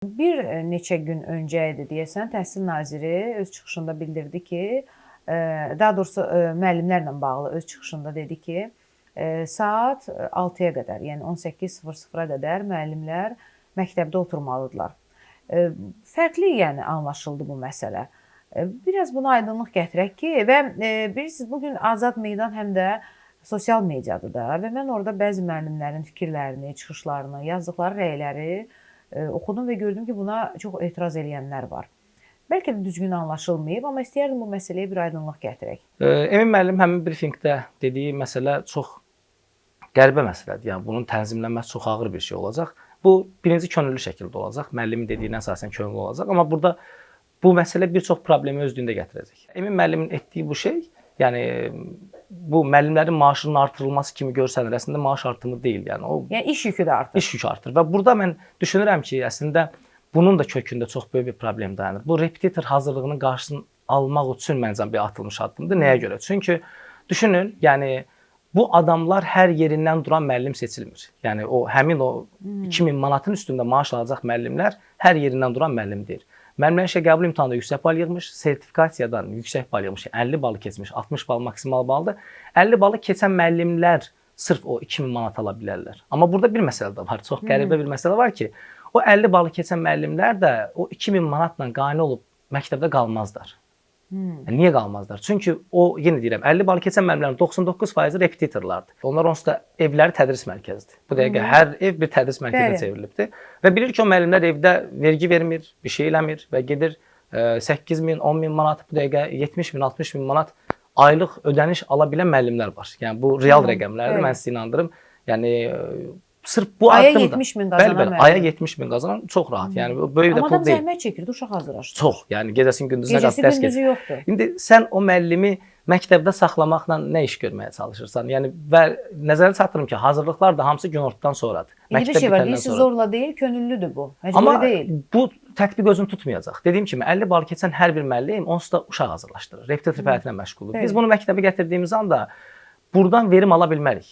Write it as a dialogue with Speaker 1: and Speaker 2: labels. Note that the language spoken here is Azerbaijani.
Speaker 1: Bir neçə gün öncə idi deyəsən, Təhsil naziri öz çıxışında bildirdi ki, daha doğrusu müəllimlərlə bağlı öz çıxışında dedi ki, saat 6-ya qədər, yəni 18:00-a qədər müəllimlər məktəbdə oturmalıdırlar. Fərqli yəni anlaşıldı bu məsələ. Biraz buna aydınlıq gətirək ki, və bilirsiniz, bugün Azad Meydan həm də sosial mediadır da və mən orada bəzi müəllimlərin fikirlərini, çıxışlarını, yazdıqları rəyləri oxudum və gördüm ki, buna çox etiraz edənlər var. Bəlkə də düzgün anlaşılmayıb, amma istəyərdim bu məsələyə bir aydınlıq gətirək.
Speaker 2: Emin müəllim həmin brifinqdə dediyi məsələ çox qəribə məsələdir. Yəni bunun tənzimlənməsi çox ağır bir şey olacaq. Bu birinci könüllü şəkildə olacaq. Müəllimin dediyinə əsasən könüllü olacaq. Amma burada bu məsələ bir çox problemi özlüyündə gətirəcək. Emin müəllimin etdiyi bu şey, yəni bu müəllimlərin maaşının artırılması kimi görsənir. Əslində maaş artımı deyil. Yəni
Speaker 1: iş yükü də artır.
Speaker 2: İş yükü artır və burada mən düşünürəm ki, əslində bunun da kökündə çox böyük bir problem dayanır. Bu repetitor hazırlığının qarşısını almaq üçün məncə bir atılmış addımdır. Nəyə görə? Çünki düşünün, yəni bu adamlar hər yerindən duran müəllim seçilmir. Yəni həmin o 2000 manatın üstündə maaş alacaq müəllimlər hər yerindən duran müəllim deyil. Müəllimlərin işə qəbul imtahanında yüksək bal yığmış, sertifikasiyadan yüksək bal yığmış, 50 balı keçmiş, 60 bal maksimal baldır. 50 balı keçən müəllimlər sırf o 2000 manat ala bilərlər. Amma burada bir məsələ də var, çox qəribə bir məsələ var ki, o 50 balı keçən müəllimlər də o 2000 manatla qane olub məktəbdə qalmazlar. Niyə qalmazlar? Çünki o, yenə deyirəm, 50 balı keçən müəllimlərin 99% repetitorlardır. Onlar onsuz da evləri tədris mərkəzidir. Bu dəqiqə hər ev bir tədris mərkəzinə çevrilibdir. Və bilir ki, o müəllimlər evdə vergi vermir, bir şey eləmir və gedir 8000, 10000 manat, bu dəqiqə 70000, 60000 manat aylıq ödəniş ala bilən müəllimlər var. Yəni bu real rəqəmlərdir, mən sizi inandırım. Yəni sırf bu
Speaker 1: aya
Speaker 2: addımda
Speaker 1: 70.000 qazanan müəllim.
Speaker 2: Aya 70.000 qazanan çox rahat. Yəni böyük də
Speaker 1: Amma
Speaker 2: pul
Speaker 1: adam
Speaker 2: deyil.
Speaker 1: zəhmət çəkir, uşaq hazırlaşdır.
Speaker 2: Çox. Yəni gecəsinin gündüzünə
Speaker 1: Gecəsi
Speaker 2: qədər dərs
Speaker 1: gündüzü
Speaker 2: keçir.
Speaker 1: yoxdur.
Speaker 2: İndi sən o müəllimi məktəbdə saxlamaqla nə iş görməyə çalışırsan? Yəni və nəzərə çatdırım ki, hazırlıqlar da hamısı günortadan sonradır.
Speaker 1: İndi bir şey var, deyirsiz zorla deyil, könüllüdür bu.
Speaker 2: Amma
Speaker 1: Məcburi deyil.
Speaker 2: bu tətbiq özünü tutmayacaq. Dediyim kimi 50 bal keçən hər bir müəllim onsuz da uşaq hazırlaşdırır. Repetitor fəaliyyətinə məşğuldur. Biz bunu məktəbə gətirdiyimiz anda buradan verim ala bilmərik.